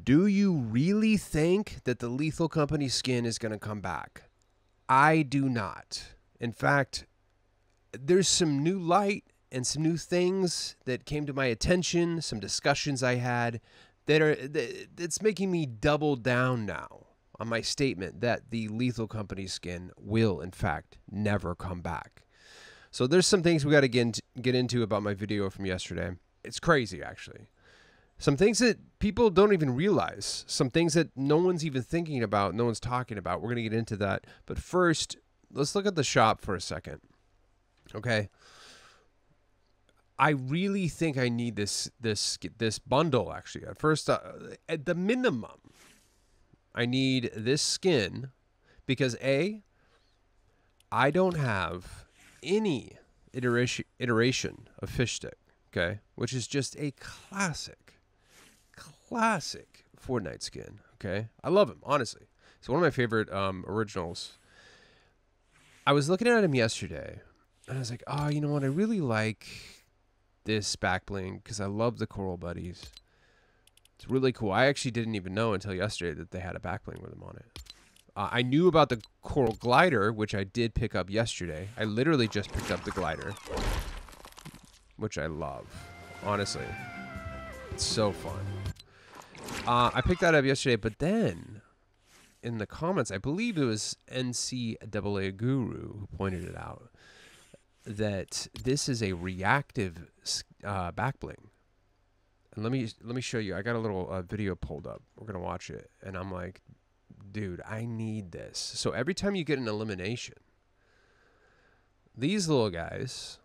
Do you really think that the Lethal Company skin is going to come back? I do not. In fact, there's some new light and some new things that came to my attention, some discussions I had that's making me double down now on my statement that the Lethal Company skin will, in fact, never come back. So there's some things we got to get into about my video from yesterday. It's crazy, actually. Some things that people don't even realize. Some things that no one's even thinking about, no one's talking about. We're going to get into that. But first, let's look at the shop for a second. Okay? I really think I need this bundle, actually. At first, at the minimum, I need this skin because, A, I don't have any iteration of Fish Stick, okay? Which is just a classic Fortnite skin, okay? I love him, honestly. It's one of my favorite originals. I was looking at him yesterday, and I was like, oh, you know what? I really like this back bling because I love the Coral Buddies. It's really cool. I actually didn't even know until yesterday that they had a back bling with them on it. I knew about the Coral Glider, which I did pick up yesterday. I literally just picked up the glider, which I love. Honestly, it's so fun. I picked that up yesterday, but then in the comments, I believe it was NCAA Guru who pointed it out, that this is a reactive back bling. And let me show you. I got a little video pulled up. We're gonna watch it, and I'm like, dude, I need this. So every time you get an elimination, these little guys,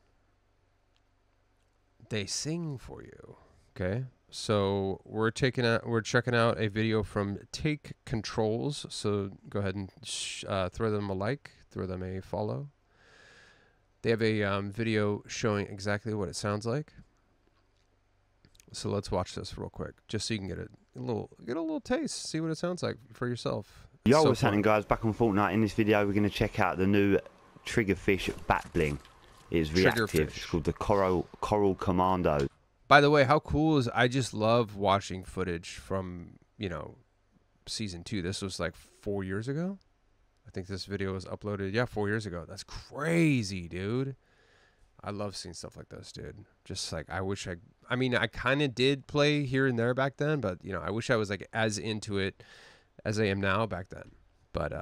they sing for you. Okay. So we're checking out a video from Take Controls. So go ahead and throw them a like, throw them a follow. They have a video showing exactly what it sounds like. So let's watch this real quick, just so you can get a little taste, see what it sounds like for yourself. Yo, what's happening, guys? Back on Fortnite. In this video, we're going to check out the new Triggerfish back bling. It's reactive. It's called the Coral Commandos. By the way, how cool is, I just love watching footage from, you know, season 2. This was like 4 years ago. I think this video was uploaded, yeah, 4 years ago. That's crazy, dude. I love seeing stuff like this, dude. Just like, I mean, I kind of did play here and there back then, but, you know, I wish I was like as into it as I am now back then. But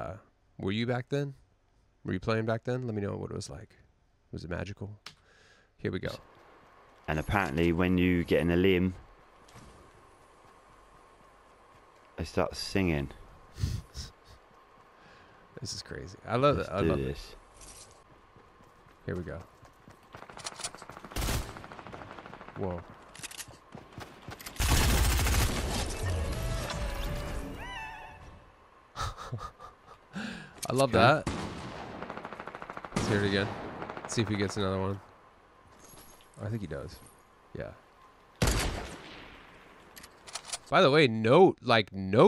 were you back then? Were you playing back then? Let me know what it was like. Was it magical? Here we go. And apparently when you get in a limb, they start singing. This is crazy. I love it. I love this. Here we go. Whoa. I love that. Let's hear it again. Let's see if he gets another one. I think he does. Yeah. By the way, no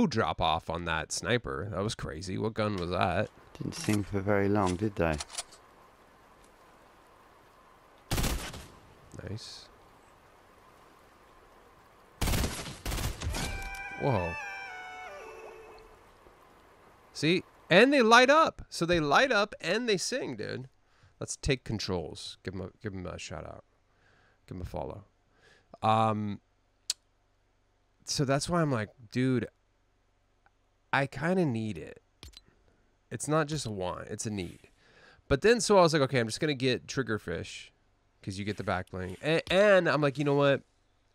drop off on that sniper. That was crazy. What gun was that? Didn't sing for very long, did they? Nice. Whoa. See? And they light up. So they light up and they sing, dude. Let's Take Controls. Give him a shout out. Give him a follow. So that's why I'm like, dude, I kind of need it. It's not just a want, it's a need. But then, so I was like, okay, I'm just going to get Triggerfish because you get the back bling. And I'm like, you know what?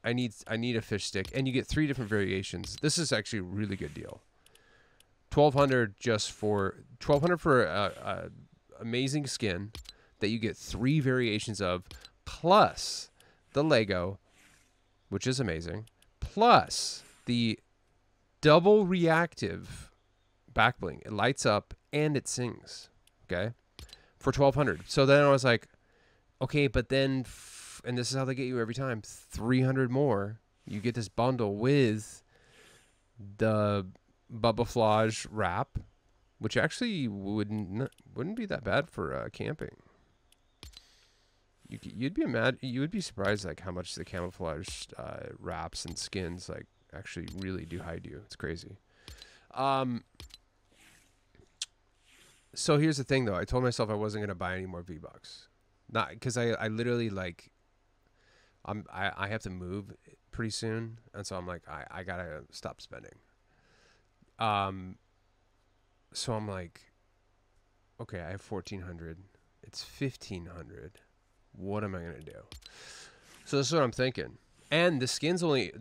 I need a fish stick. And you get 3 different variations. This is actually a really good deal. $1,200 for a amazing skin that you get 3 variations of, plus the Lego, which is amazing, plus the double reactive back bling. It lights up and it sings, okay, for $1,200. So then I was like, okay, but then, and this is how they get you every time, 300 more. You get this bundle with the Bubbleflage wrap, which actually wouldn't be that bad for camping. You'd be surprised like how much the camouflage wraps and skins like actually really do hide you. It's crazy. So here's the thing, though. I told myself I wasn't going to buy any more V-Bucks. Not because I literally, like, I have to move pretty soon. And so I'm like, I got to stop spending. So I'm like, okay, I have 1,400. It's 1,500. What am I going to do? So this is what I'm thinking. And the skin's only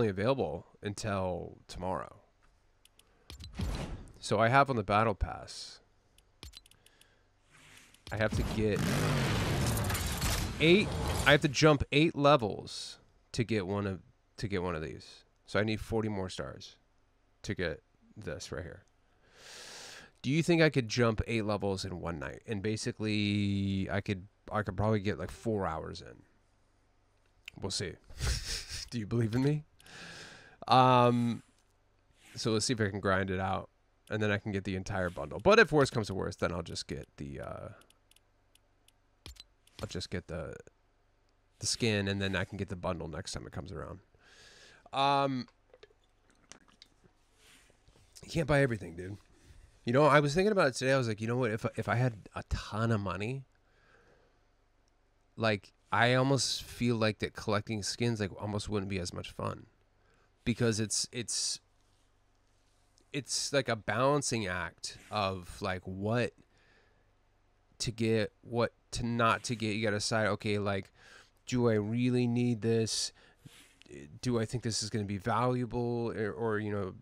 available until tomorrow. So I have on the battle pass, I have to get 8. I have to jump 8 levels to get one of these. So I need 40 more stars to get this right here. Do you think I could jump 8 levels in one night? And basically, I could probably get like 4 hours in. We'll see. Do you believe in me? So let's see if I can grind it out, and then I can get the entire bundle. But if worse comes to worse, then I'll just get the skin, and then I can get the bundle next time it comes around. You can't buy everything, dude. You know, I was thinking about it today. I was like, you know what? If I had a ton of money, like, I almost feel like that collecting skins like almost wouldn't be as much fun, because it's like a balancing act of like what to get, what to not to get. You got to decide, okay, like, do I really need this? Do I think this is going to be valuable or, you know,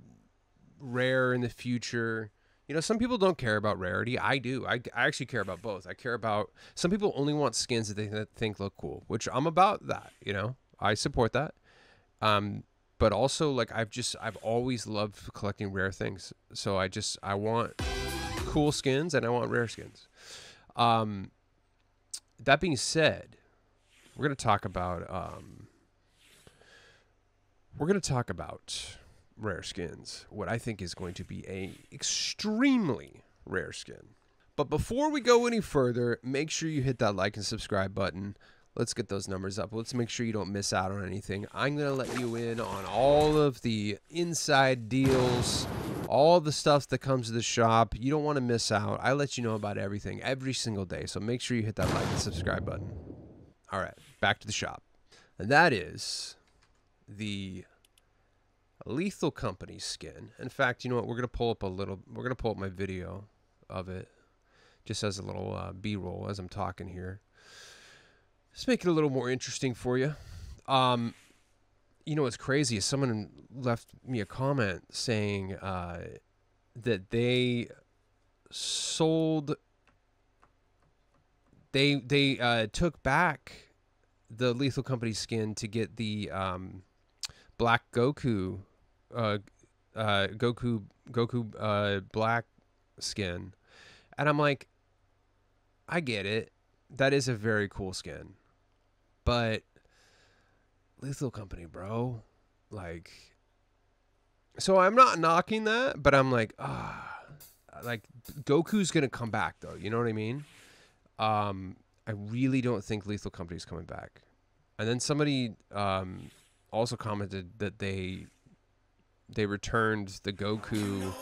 rare in the future? You know, some people don't care about rarity. I do. I actually care about both. I care about, some people only want skins that they think look cool, which I'm about that, you know. I support that. But also, like, I've always loved collecting rare things. So I want cool skins and I want rare skins. That being said, we're going to talk about rare skins, what I think is going to be a extremely rare skin. But before we go any further, make sure you hit that like and subscribe button. Let's get those numbers up. Let's make sure you don't miss out on anything. I'm going to let you in on all of the inside deals, all the stuff that comes to the shop. You don't want to miss out. I let you know about everything every single day. So make sure you hit that like and subscribe button. All right, back to the shop. And that is the Lethal Company skin. In fact, you know what? We're going to pull up my video of it just as a little B-roll as I'm talking here. Let's make it a little more interesting for you. You know what's crazy is someone left me a comment saying that they sold, they took back the Lethal Company skin to get the Black Goku, black skin. And I'm like, I get it. That is a very cool skin. But Lethal Company, bro. Like, so I'm not knocking that, but I'm like, like, Goku's going to come back, though. You know what I mean? I really don't think Lethal Company's coming back. And then somebody also commented that they returned the Goku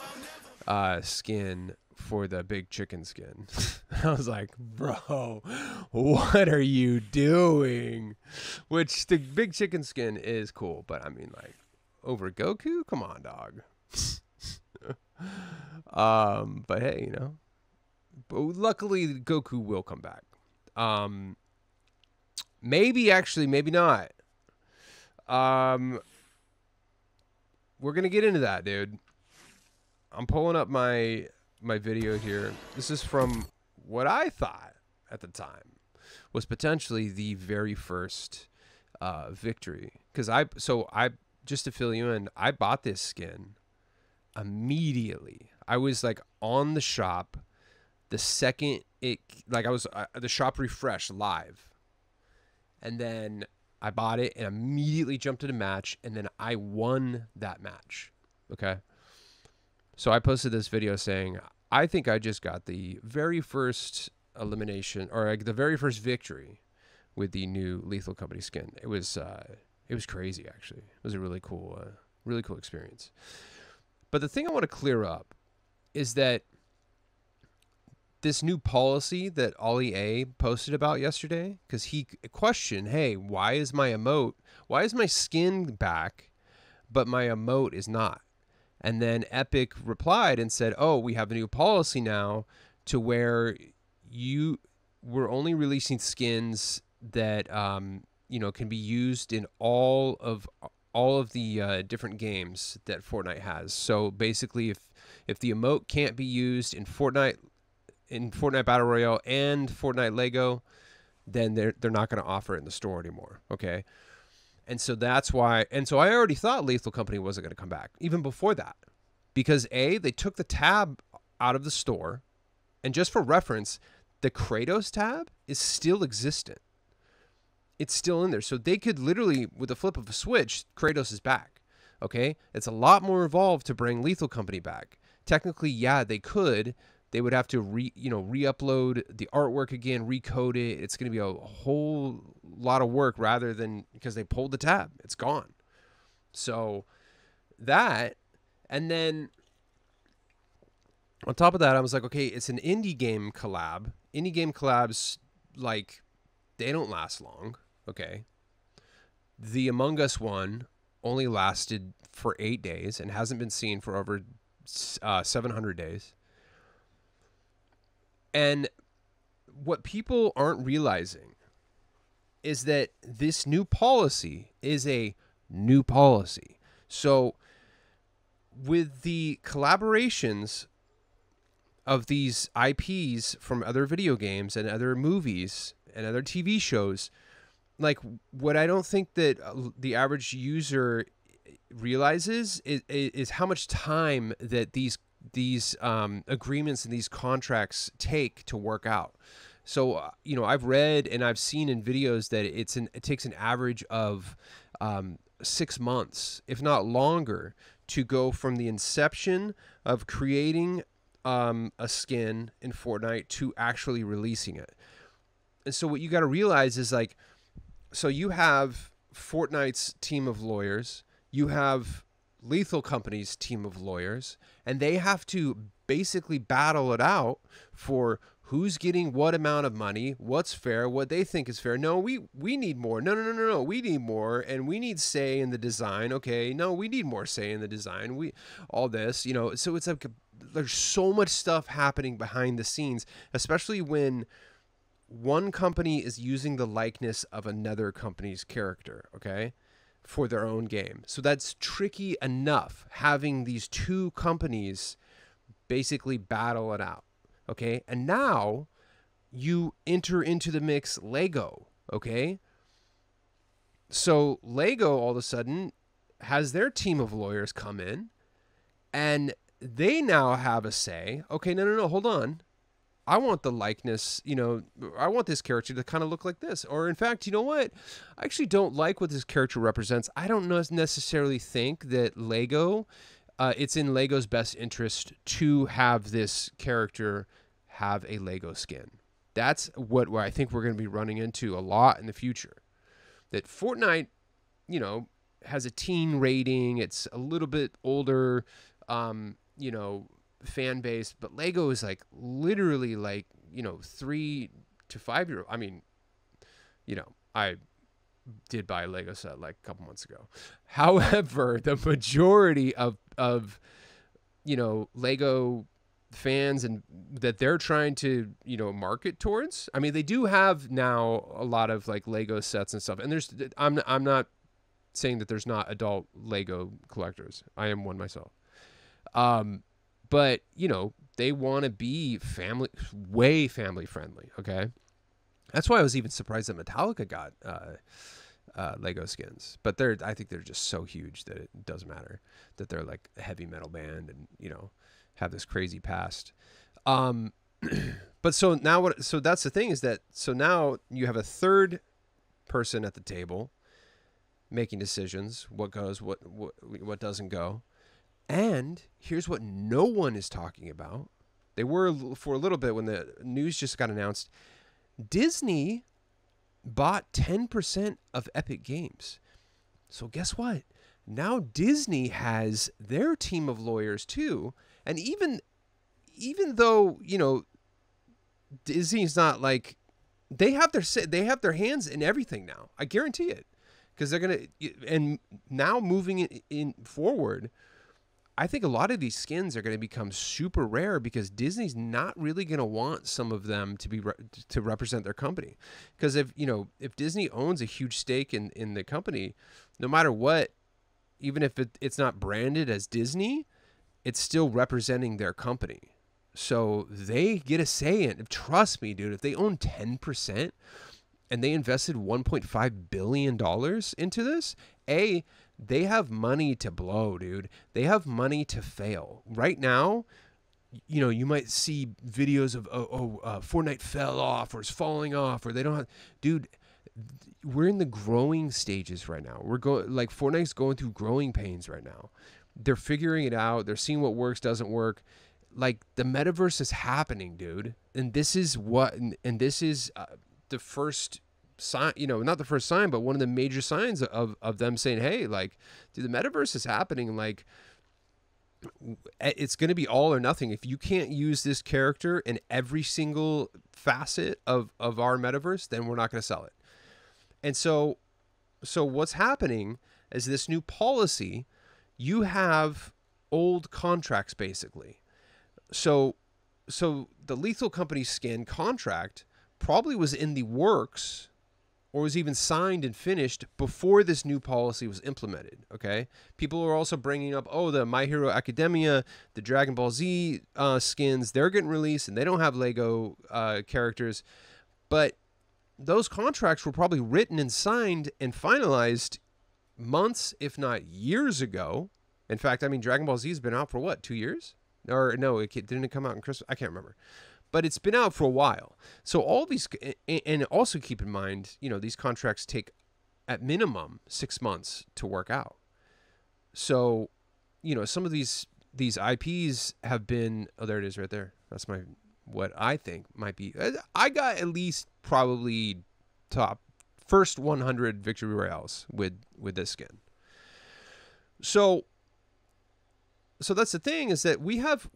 skin for the big chicken skin. I was like, bro, what are you doing? Which the big chicken skin is cool, but I mean, like, over Goku? Come on, dog. But hey, you know, but luckily Goku will come back. Maybe actually, maybe not. We're gonna get into that, dude. I'm pulling up my video here. This is from what I thought at the time was potentially the very first victory. Because I just to fill you in, I bought this skin immediately. I was like on the shop the second it, like, I was the shop refreshed live, and then I bought it and immediately jumped in a match, and then I won that match. Okay. So I posted this video saying, I think I just got the very first elimination, or like the very first victory with the new Lethal Company skin. It was crazy, actually. It was a really cool Really cool experience. But the thing I want to clear up is that this new policy that Ollie A posted about yesterday, because he questioned, hey, why is my skin back, but my emote is not? And then Epic replied and said, oh, we have a new policy now to where we're only releasing skins that, can be used in all of the different games that Fortnite has. So basically, if the emote can't be used in Fortnite Battle Royale and Fortnite Lego, then they're not going to offer it in the store anymore. Okay. And so that's why. And so I already thought Lethal Company wasn't going to come back even before that, because they took the tab out of the store. And just for reference, the Kratos tab is still existent. It's still in there. So they could literally, with a flip of a switch, Kratos is back. Okay. It's a lot more involved to bring Lethal Company back. Technically, yeah, they could. They would have to re-upload the artwork again, recode it. It's going to be a whole lot of work rather than because they pulled the tab. It's gone. So that, and then on top of that, I was like, okay, it's an indie game collab. Indie game collabs, like, they don't last long. Okay. The Among Us one only lasted for 8 days and hasn't been seen for over 700 days. And what people aren't realizing is that this new policy is a new policy. So with the collaborations of these IPs from other video games and other movies and other TV shows, like, what I don't think that the average user realizes is how much time that these agreements and these contracts take to work out. So, I've read and I've seen in videos that it takes an average of 6 months, if not longer, to go from the inception of creating a skin in Fortnite to actually releasing it. And so what you got to realize is, like, so you have Fortnite's team of lawyers, you have Lethal Company's team of lawyers, and they have to basically battle it out for who's getting what amount of money, what's fair, what they think is fair. No, we need more. No, we need more, and we need say in the design. Okay, no, we need more say in the design. All this, so it's like there's so much stuff happening behind the scenes, especially when one company is using the likeness of another company's character, okay, for their own game. So that's tricky enough, having these two companies basically battle it out, okay? And now you enter into the mix Lego, okay? So Lego all of a sudden has their team of lawyers come in, and they now have a say. Okay, no, hold on. I want the likeness, I want this character to kind of look like this. Or in fact, you know what? I actually don't like what this character represents. I don't necessarily think that Lego, it's in Lego's best interest to have this character have a Lego skin. That's what I think we're going to be running into a lot in the future. That Fortnite, has a teen rating. It's a little bit older, fan base, but Lego is like literally like 3 to 5 year. I mean, I did buy a Lego set like a couple months ago. However, the majority of Lego fans and that they're trying to market towards. I mean, they do have now a lot of like Lego sets and stuff. And I'm not saying that there's not adult Lego collectors. I am one myself. But, they want to be way family friendly, okay? That's why I was even surprised that Metallica got Lego skins. But I think they're just so huge that it doesn't matter that they're like a heavy metal band and, have this crazy past. But so now so that's the thing is that, so now you have a third person at the table making decisions, what goes, what doesn't go. And here's what no one is talking about. They were for a little bit when the news just got announced. Disney bought 10% of Epic Games. So guess what? Now Disney has their team of lawyers too, and even though, you know, Disney's not like, they have their hands in everything now. I guarantee it, because they're gonna, and now moving it in forward, I think a lot of these skins are going to become super rare because Disney's not really going to want some of them to be to represent their company. Because if, you know, if Disney owns a huge stake in the company, no matter what, even if it's not branded as Disney, it's still representing their company. So they get a say in it. Trust me, dude, if they own 10% and they invested $1.5 billion into this, they have money to blow, dude. They have money to fail. Right now, you know, you might see videos of, Fortnite fell off or is falling off, or they don't have, dude, we're in the growing stages right now. We're going, like, Fortnite's going through growing pains right now. They're figuring it out. They're seeing what works, doesn't work. Like, the metaverse is happening, dude. And this is what, and this is the first sign, you know, not the first sign, but one of the major signs of them saying, hey, like, dude, the metaverse is happening. Like, it's going to be all or nothing. If you can't use this character in every single facet of our metaverse, then we're not going to sell it. And so what's happening is this new policy, you have old contracts basically. So the Lethal Company skin contract probably was in the works or was even signed and finished before this new policy was implemented, okay? People are also bringing up, oh, the My Hero Academia, the Dragon Ball Z skins, they're getting released and they don't have Lego characters. But those contracts were probably written and signed and finalized months, if not years ago. In fact, I mean, Dragon Ball Z has been out for what, 2 years? Or no, didn't it come out in Christmas? I can't remember. But it's been out for a while. So all these, and also keep in mind, you know, these contracts take at minimum 6 months to work out. So, you know, some of these IPs have been, oh, there it is right there. That's what I think might be. I got at least probably top first 100 victory royales with this skin. So that's the thing, is that we have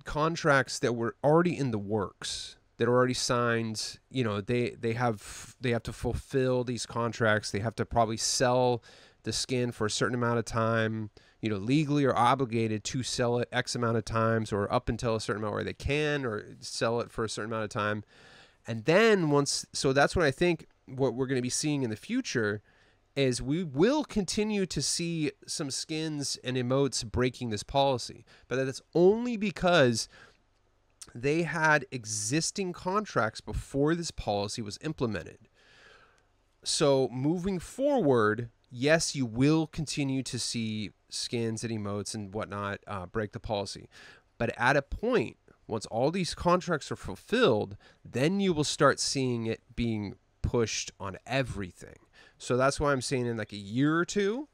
contracts that were already in the works, that are already signed. You know, they have to fulfill these contracts. They have to probably sell the skin for a certain amount of time, you know, legally are obligated to sell it X amount of times, or up until a certain amount where they can, or sell it for a certain amount of time. And then so that's what I think what we're going to be seeing in the future is we will continue to see some skins and emotes breaking this policy. But that's only because they had existing contracts before this policy was implemented. So moving forward, yes, you will continue to see skins and emotes and whatnot break the policy. But at a point, once all these contracts are fulfilled, then you will start seeing it being pushed on everything. So that's why I'm saying in like a year or two,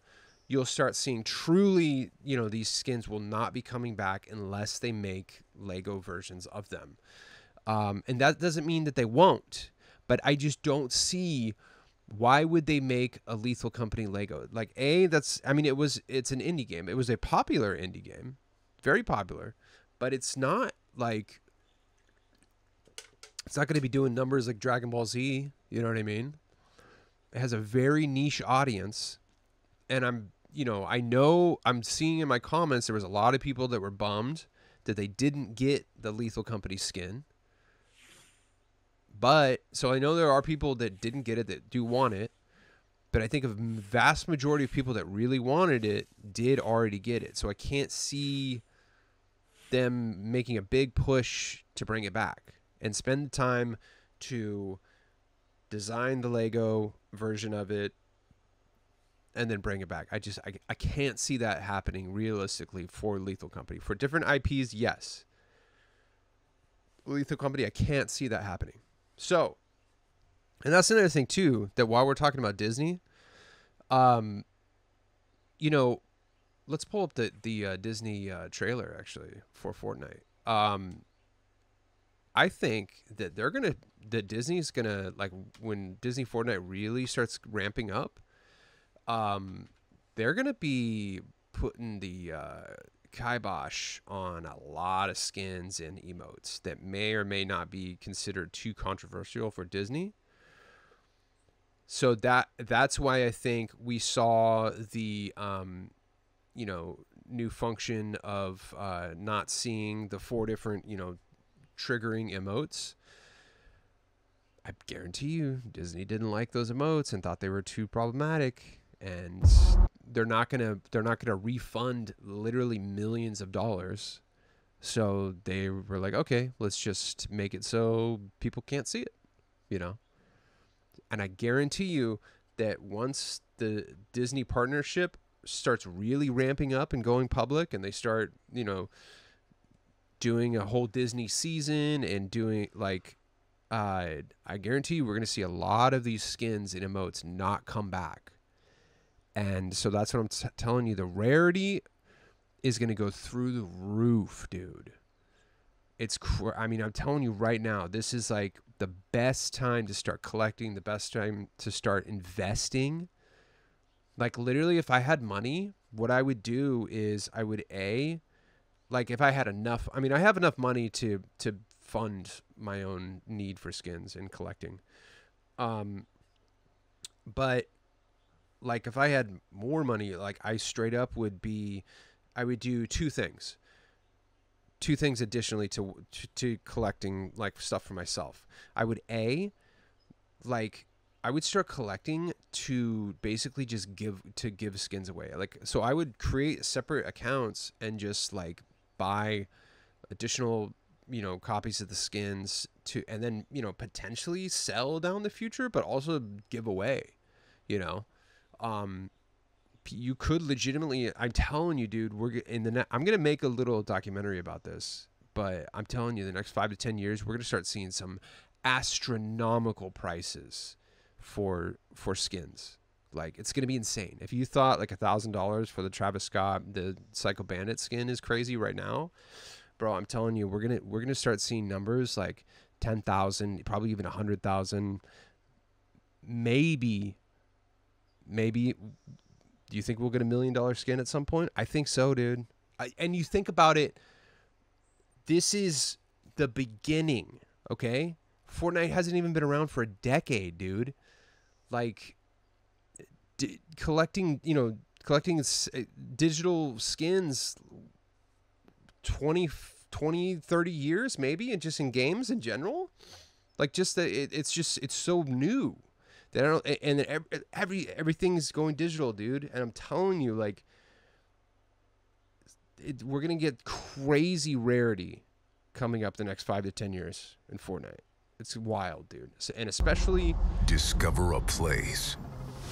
you'll start seeing truly, you know, these skins will not be coming back unless they make Lego versions of them. And that doesn't mean that they won't, but I just don't see why would they make a Lethal Company Lego. Like, it's an indie game. It was a popular indie game, very popular, but it's not like, it's not going to be doing numbers like Dragon Ball Z. You know what I mean? It has a very niche audience, and I know I'm seeing in my comments there was a lot of people that were bummed that they didn't get the Lethal Company skin. But so I know there are people that didn't get it that do want it, but I think a vast majority of people that really wanted it did already get it. So I can't see them making a big push to bring it back and spend the time to design the Lego version of it and then bring it back. I can't see that happening realistically for Lethal Company. For different IPs, yes. Lethal Company, I can't see that happening. So, and that's another thing too, that while we're talking about Disney, you know, let's pull up the Disney trailer actually for Fortnite. I think that Disney's gonna, like, when Disney Fortnite really starts ramping up, they're gonna be putting the kibosh on a lot of skins and emotes that may or may not be considered too controversial for Disney. So that's why I think we saw the you know, new function of not seeing the 4 different, you know, triggering emotes. I guarantee you Disney didn't like those emotes and thought they were too problematic, and they're not gonna refund literally millions of dollars. So they were like, okay, let's just make it so people can't see it, you know. And I guarantee you that once the Disney partnership starts really ramping up and going public, and they start, you know, doing a whole Disney season and doing like, I guarantee you we're going to see a lot of these skins and emotes not come back. And so that's what I'm telling you. The rarity is going to go through the roof, dude. I mean, I'm telling you right now, this is like the best time to start collecting, the best time to start investing. Like literally, if I had money, what I would do is I would like if I had enough, I mean, I have enough money to fund my own need for skins and collecting. But like if I had more money, like I straight up I would do two things additionally to collecting like stuff for myself. I would I would start collecting to basically just give skins away. Like, so I would create separate accounts and just like buy additional, you know, copies of the skins and then, you know, potentially sell down the future, but also give away, you know. You could legitimately, I'm telling you, dude, I'm going to make a little documentary about this, but I'm telling you, the next 5 to 10 years, we're going to start seeing some astronomical prices for skins. Like, it's going to be insane. If you thought like $1,000 for the Travis Scott, the Psycho Bandit skin is crazy right now, bro, I'm telling you, we're going to start seeing numbers like 10,000, probably even 100,000, maybe. Do you think we'll get $1 million skin at some point? I think so, dude. And you think about it, this is the beginning, okay? Fortnite hasn't even been around for a decade, dude. Like, collecting digital skins 20, 30 years maybe, and just in games in general. Like, just it's so new. Everything's going digital, dude. And I'm telling you, like, we're gonna get crazy rarity coming up the next 5 to 10 years in Fortnite. It's wild, dude. And especially discover a place,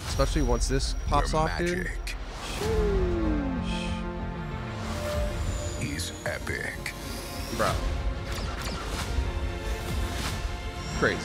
especially once this pops off, dude. Is epic, bro. Crazy.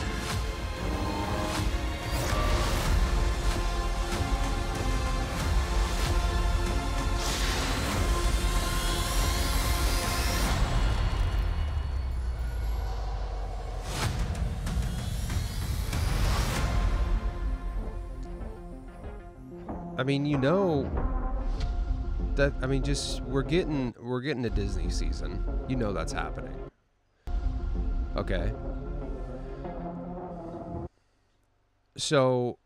I mean, you know that, I mean, just we're getting a Disney season. You know that's happening. Okay. So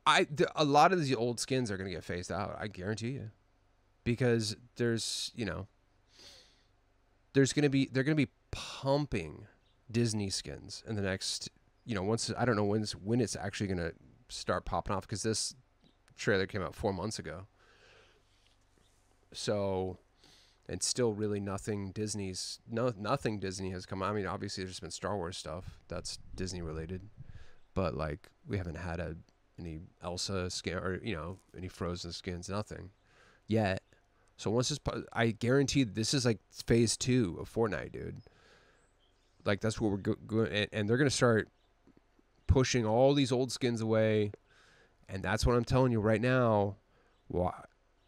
a lot of these old skins are going to get phased out, I guarantee you. Because there's, you know, they're going to be pumping Disney skins in the next, you know, once, I don't know when it's actually going to start popping off, because this trailer came out 4 months ago. So, and still really nothing Disney has come out. I mean, obviously there's been Star Wars stuff that's Disney related, but like we haven't had any Elsa skin or, you know, any Frozen skins, nothing yet. So once this, I guarantee this is like phase 2 of Fortnite, dude. Like that's what we're going, and they're gonna start pushing all these old skins away, and that's what I'm telling you right now.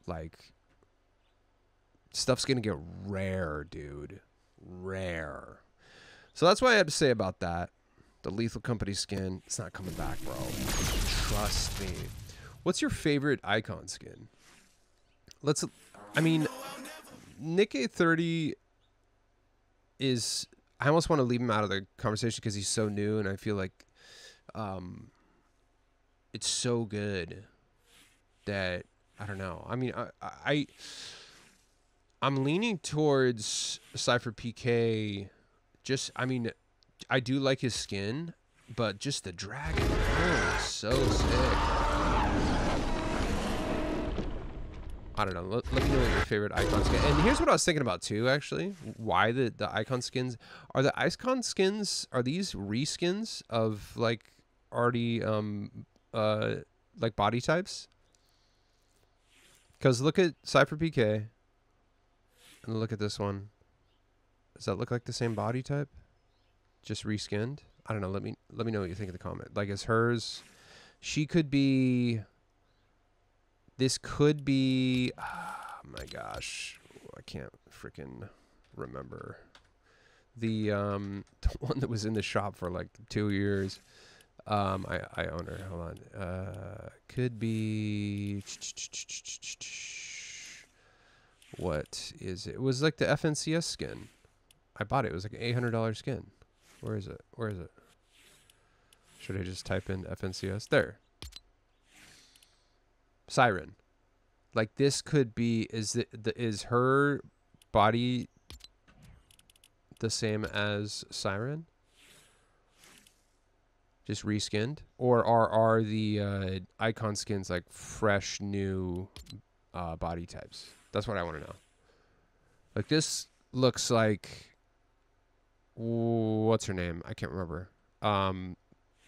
Like, stuff's gonna get rare, dude. Rare. So that's what I had to say about that. The Lethal Company skin, it's not coming back, bro. Trust me. What's your favorite icon skin? I mean, Nick 30 is, I almost want to leave him out of the conversation because he's so new, and I feel like it's so good that, I don't know. I mean, I'm leaning towards Cypher PK. Just, I mean, I do like his skin, but just the dragon is so sick. I don't know. Let me know what your favorite icon skin. And here's what I was thinking about too, actually. Why the icon skins are the icon skins? Are these reskins of like already like body types? Because look at Cypher PK and look at this one. Does that look like the same body type? Just reskinned? I don't know. Let me know what you think in the comment. Like, is hers? She could be. This could be. Oh my gosh, I can't freaking remember the one that was in the shop for like 2 years. I own her. Hold on. Could be. What is it? It was like the FNCS skin. I bought it. It was like an $800 skin. Where is it? Where is it? Should I just type in FNCS? There. Siren. Like, this could be, is her body the same as Siren? Just reskinned? Or are the icon skins like fresh new body types? That's what I want to know. Like, this looks like, what's her name? I can't remember.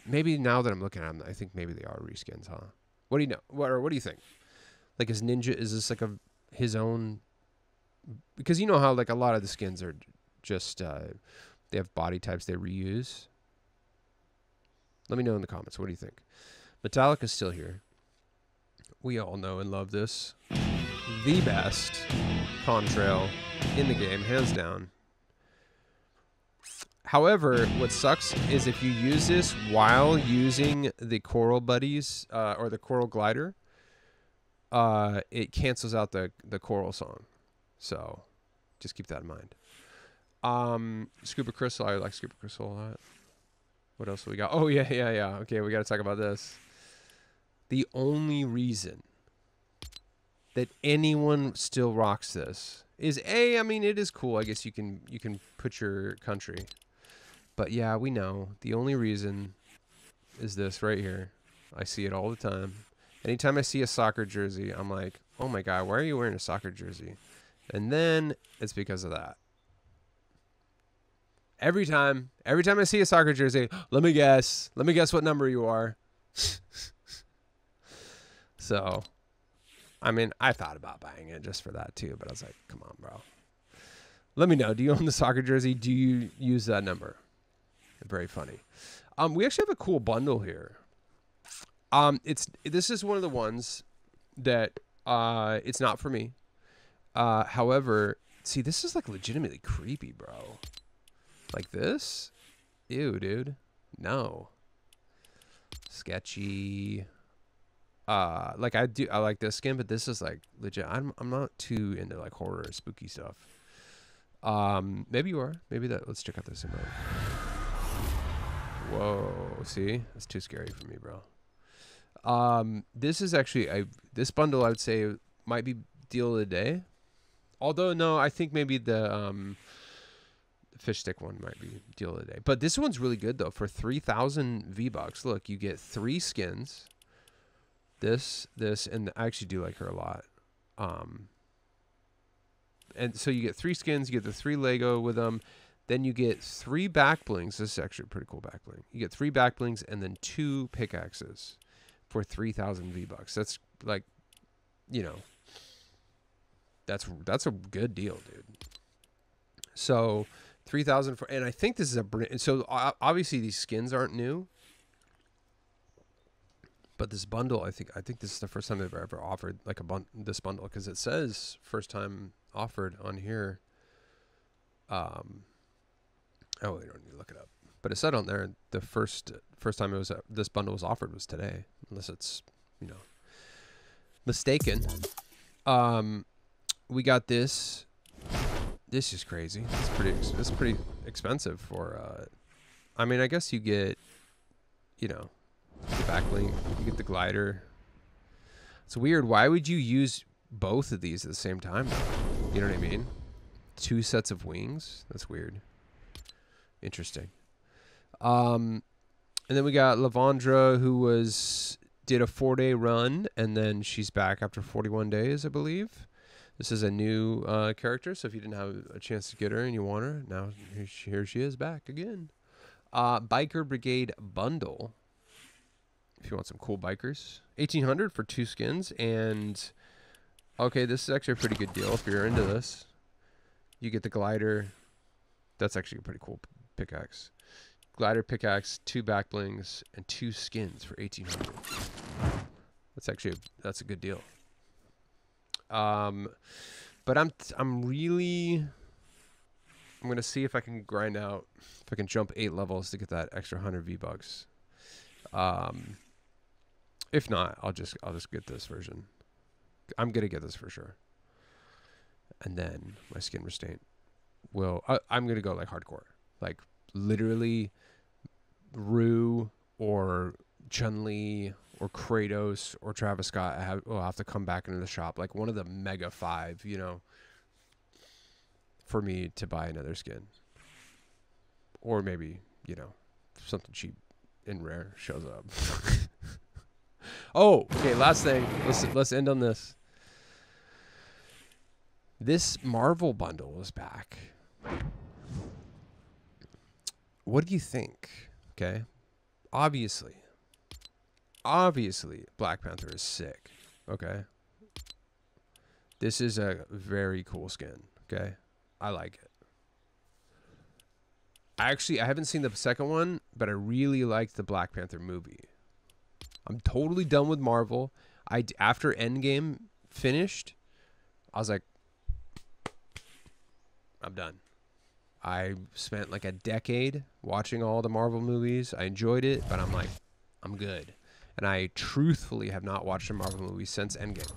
Maybe now that I'm looking at them, I think maybe they are reskins, huh? What do you know? What do you think? Like, is Ninja, is this like his own? Because you know how like a lot of the skins are just they have body types they reuse. Let me know in the comments. What do you think? Metallica's still here. We all know and love this. The best contrail in the game, hands down. However, what sucks is if you use this while using the Coral Buddies or the Coral Glider, it cancels out the Coral song. So just keep that in mind. Scuba Crystal, I like Scuba Crystal a lot. What else do we got? Oh, yeah. Okay, we got to talk about this. The only reason that anyone still rocks this is I mean, it is cool. I guess you can put your country. But yeah, we know. The only reason is this right here. I see it all the time. Anytime I see a soccer jersey, I'm like, oh my God, why are you wearing a soccer jersey? And then it's because of that. Every time I see a soccer jersey, let me guess what number you are. So, I mean, I thought about buying it just for that too, but I was like, come on, bro. Let me know. Do you own the soccer jersey? Do you use that number? Very funny. We actually have a cool bundle here. This is one of the ones that it's not for me. However, see, this is like legitimately creepy, bro. Like this? Ew, dude. No. Sketchy. Like I like this skin, but this is like legit. I'm not too into like horror or spooky stuff. Maybe you are. Maybe that. Let's check out this emote. Whoa, see? That's too scary for me, bro. This is actually this bundle I would say might be deal of the day. Although no, I think maybe the fish stick one might be deal of the day. But this one's really good though. For 3,000 V-Bucks, look, you get 3 skins. This, and I actually do like her a lot. And so you get 3 skins, you get the 3 Lego with them. Then you get 3 back blings. This is actually a pretty cool back bling. You get 3 back blings and then 2 pickaxes for 3,000 V-Bucks. That's like, you know, that's a good deal, dude. So 3,000 for, and I think this is so obviously these skins aren't new, but this bundle, I think this is the first time they've ever offered like this bundle, because it says first time offered on here. Oh, we don't need to look it up, but it said on there the first time this bundle was offered was today, unless it's, you know. mistaken. We got this. This is crazy. It's pretty expensive for. I mean, I guess you get, you know, the back bling. You get the glider. It's weird. Why would you use both of these at the same time, though? You know what I mean? 2 sets of wings. That's weird. Interesting. And then we got Lavandra, who did a 4-day run, and then she's back after 41 days, I believe. This is a new character, so if you didn't have a chance to get her and you want her, now here she is back again. Biker Brigade Bundle. If you want some cool bikers. 1,800 for 2 skins, and okay, this is actually a pretty good deal if you're into this. You get the glider. That's actually a pretty cool pickaxe. Glider pickaxe, 2 back blings, and 2 skins for 1,800. That's a good deal. But I'm gonna see if I can grind out, if I can jump 8 levels to get that extra 100 V-bucks. If not, I'll just get this version. I'm gonna get this for sure. And then my skin restraint I'm gonna go like hardcore, like literally Rue or Chun-Li or Kratos or Travis Scott will have to come back into the shop, like one of the mega 5, you know, for me to buy another skin. Or maybe, you know, something cheap and rare shows up. Oh, okay, last thing. Let's end on this. This Marvel bundle is back. What do you think? Okay. Obviously, Black Panther is sick. Okay. This is a very cool skin. Okay. I like it. I haven't seen the second one, but I really liked the Black Panther movie. I'm totally done with Marvel. After Endgame finished, I was like, I'm done. I spent like a decade watching all the Marvel movies. I enjoyed it, but I'm like, I'm good. And I truthfully have not watched a Marvel movie since Endgame.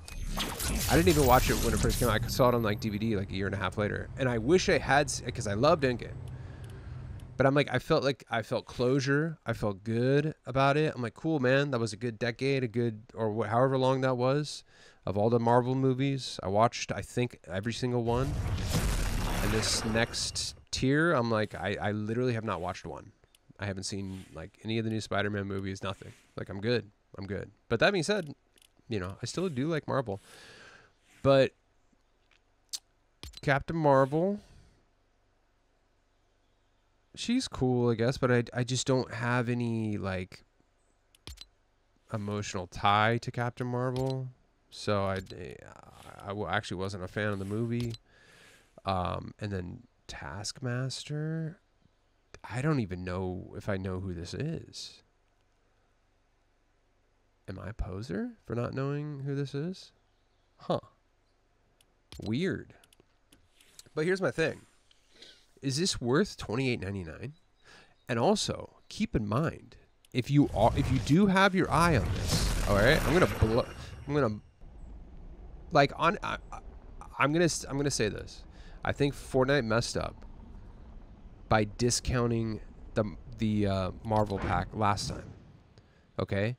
I didn't even watch it when it first came out. I saw it on like DVD like a year and a half later. And I wish I had, because I loved Endgame. But I'm like, I felt closure. I felt good about it. I'm like, cool, man. That was a good decade, however long that was, of all the Marvel movies. I watched, I think, every single one. And this next tier, I'm like, I literally have not watched one. I haven't seen like any of the new Spider-Man movies, nothing. Like, I'm good. But that being said, you know, I still do like Marvel. But Captain Marvel, she's cool, I guess, but I just don't have any like emotional tie to Captain Marvel. So I actually wasn't a fan of the movie. And then Taskmaster, I don't even know if I know who this is. Am I a poser for not knowing who this is? Huh. Weird. But here's my thing. Is this worth $28.99? And also, keep in mind, if you do have your eye on this, all right, I'm gonna say this. I think Fortnite messed up by discounting the Marvel pack last time. Okay,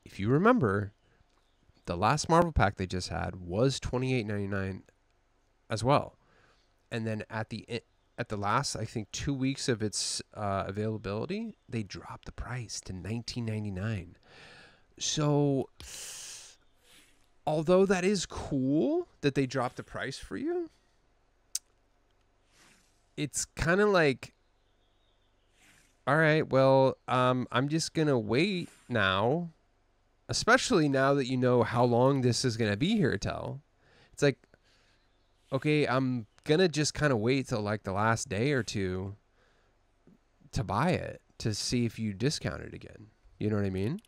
if you remember, the last Marvel pack they just had was $28.99 as well, and then at the last, I think, 2 weeks of its availability, they dropped the price to $19.99. So, although that is cool that they dropped the price for you, it's kind of like, all right, well, I'm just going to wait now, especially now that you know how long this is going to be here till. It's like, okay, I'm going to just kind of wait till like the last day or two to buy it to see if you discount it again. You know what I mean?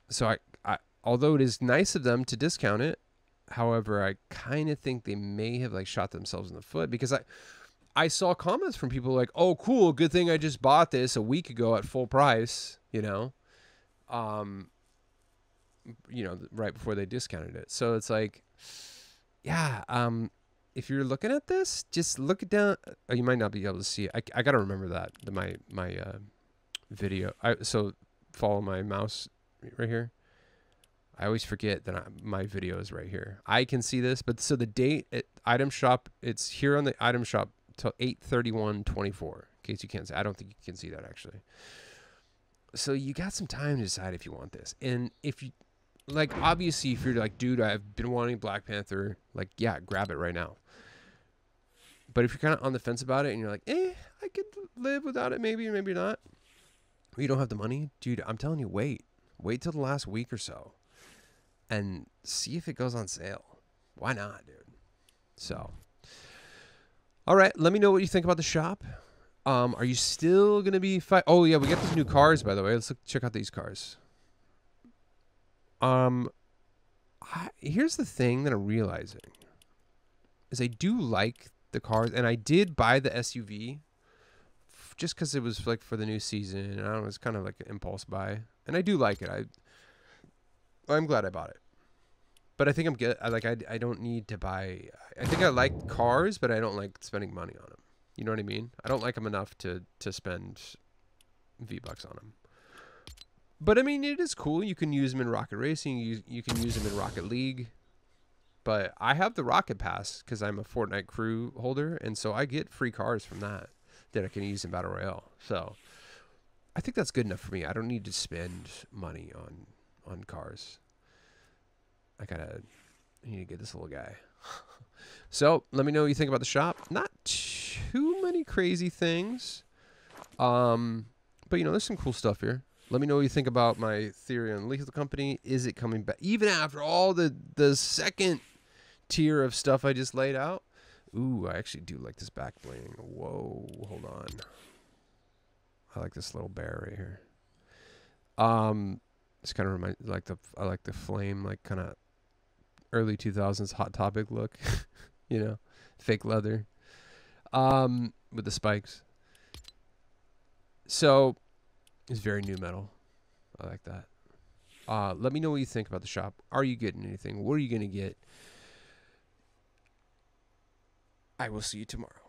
So I although it is nice of them to discount it, however, I kind of think they may have like shot themselves in the foot, because I saw comments from people like, oh, cool, good thing I just bought this a week ago at full price, you know? you know, right before they discounted it. So it's like, yeah, if you're looking at this, just look it down. Oh, you might not be able to see it. I gotta remember that my video. So follow my mouse right here. I always forget that my video is right here. I can see this, but so the date at item shop, it's here on the item shop till 8/31/24. In case you can't see, I don't think you can see that actually. So you got some time to decide if you want this, and if you like, obviously, if you're like, dude, I've been wanting Black Panther, like, yeah, grab it right now. But if you're kind of on the fence about it and you're like, I could live without it, maybe, maybe not. Or you don't have the money, dude, I'm telling you, wait till the last week or so and see if it goes on sale. Why not, dude? So, all right, let me know what you think about the shop. Are you still going to be oh yeah, we got these new cars, by the way. Let's check out these cars. Here's the thing that I'm realizing is I do like the cars, and I did buy the SUV just because it was like for the new season, and I don't know, it's kind of like an impulse buy, and I do like it. I'm glad I bought it, but I think I'm good. I don't need to buy. I think I like cars, but I don't like spending money on them. You know what I mean? I don't like them enough to spend V-Bucks on them. But I mean, it is cool. You can use them in Rocket Racing. You can use them in Rocket League. But I have the Rocket Pass because I'm a Fortnite crew holder, and so I get free cars from that I can use in Battle Royale. So I think that's good enough for me. I don't need to spend money on cars. I need to get this little guy. So let me know what you think about the shop. Not too many crazy things, but you know, there's some cool stuff here. Let me know what you think about my theory on Lethal Company. Is it coming back? Even after all the second tier of stuff I just laid out. Ooh, I actually do like this back bling. Whoa, hold on. I like this little bear right here. It's kind of reminds I like the flame, like kind of early 2000s Hot Topic look. You know, fake leather. With the spikes. So it's very new metal. I like that. Let me know what you think about the shop. Are you getting anything? What are you going to get? I will see you tomorrow.